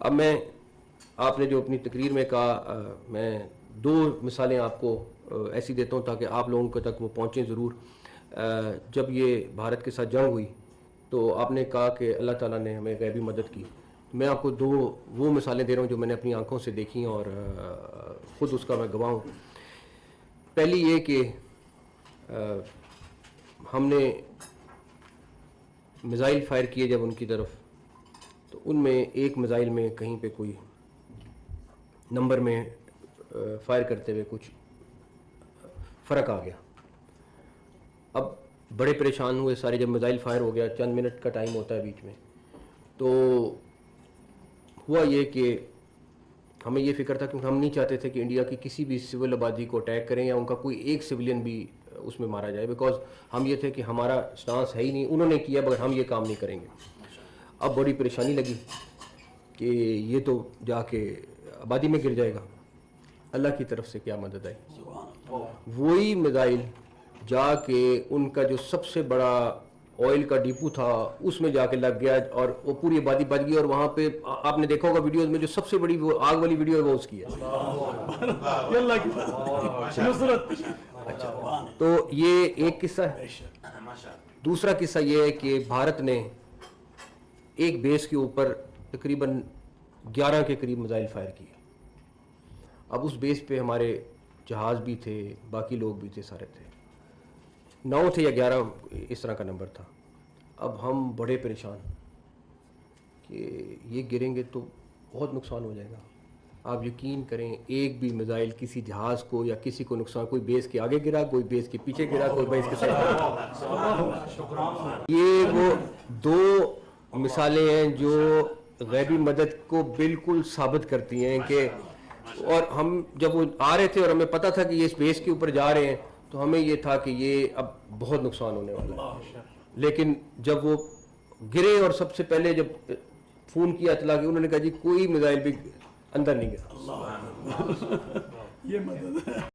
اب میں آپ نے جو اپنی تقریر میں کہا میں دو مثالیں آپ کو ایسی دیتا ہوں تاکہ آپ لوگوں تک وہ پہنچیں ضرور. جب یہ بھارت کے ساتھ جنگ ہوئی تو آپ نے کہا کہ اللہ تعالیٰ نے ہمیں غیبی مدد کی. میں آپ کو دو وہ مثالیں دے رہا ہوں جو میں نے اپنی آنکھوں سے دیکھی اور خود اس کا میں گواہ ہوں. پہلی یہ کہ ہم نے میزائل فائر کیے جب ان کی طرف تو ان میں ایک میزائل میں کہیں پہ کوئی نمبر میں فائر کرتے ہوئے کچھ فرق آ گیا. اب بڑے پریشان ہوئے سارے. جب میزائل فائر ہو گیا چند منٹ کا ٹائم ہوتا ہے بیچ میں, تو ہوا یہ کہ ہمیں یہ فکر تھا کیونکہ ہم نہیں چاہتے تھے کہ انڈیا کی کسی بھی سول آبادی کو اٹیک کریں یا ان کا کوئی ایک سویلین بھی اس میں مارا جائے, بیکاز ہم یہ تھے کہ ہمارا سٹانس ہے ہی نہیں, انہوں نے کیا مگر ہم یہ کام نہیں کریں گے. اب بڑی پریشانی لگی کہ یہ تو جا کے آبادی میں گر جائے گا. اللہ کی طرف سے کیا مدد آئی. وہی میزائل جا کے ان کا جو سب سے بڑا آئل کا ڈیپو تھا اس میں جا کے لگ گیا اور وہ پوری آبادی بچ گئی. اور وہاں پہ آپ نے دیکھا ہوگا ویڈیوز میں جو سب سے بڑی وہ آگ والی ویڈیو ہے وہ اس کی ہے. تو یہ ایک قصہ ہے. دوسرا قصہ یہ ہے کہ بھارت نے ایک بیس کے اوپر تقریباً 11 کے قریب میزائل فائر کیے. اب اس بیس پہ ہمارے جہاز بھی تھے, باقی لوگ بھی تھے, سارے تھے. 9 تھے یا 11 اس طرح کا نمبر تھا. اب ہم بڑے پریشان کہ یہ گریں گے تو بہت نقصان ہو جائے گا. آپ یقین کریں ایک بھی میزائل کسی جہاز کو یا کسی کو نقصان, کوئی بیس کے آگے گرا, کوئی بیس کے پیچھے گرا, کوئی بیس کے ساتھ. یہ وہ دو مثالیں ہیں جو غیبی مدد کو بالکل ثابت کرتی ہیں کہ, اور ہم جب وہ آ رہے تھے اور ہمیں پتہ تھا کہ یہ اس بیس کے اوپر جا رہے ہیں تو ہمیں یہ تھا کہ یہ اب بہت نقصان ہونے والا ہے. لیکن جب وہ گرے اور سب سے پہلے جب فون کیا اطلاع کی, انہوں نے کہا جی کوئی میزائل بھی اندر نہیں گیا. یہ مدد ہے.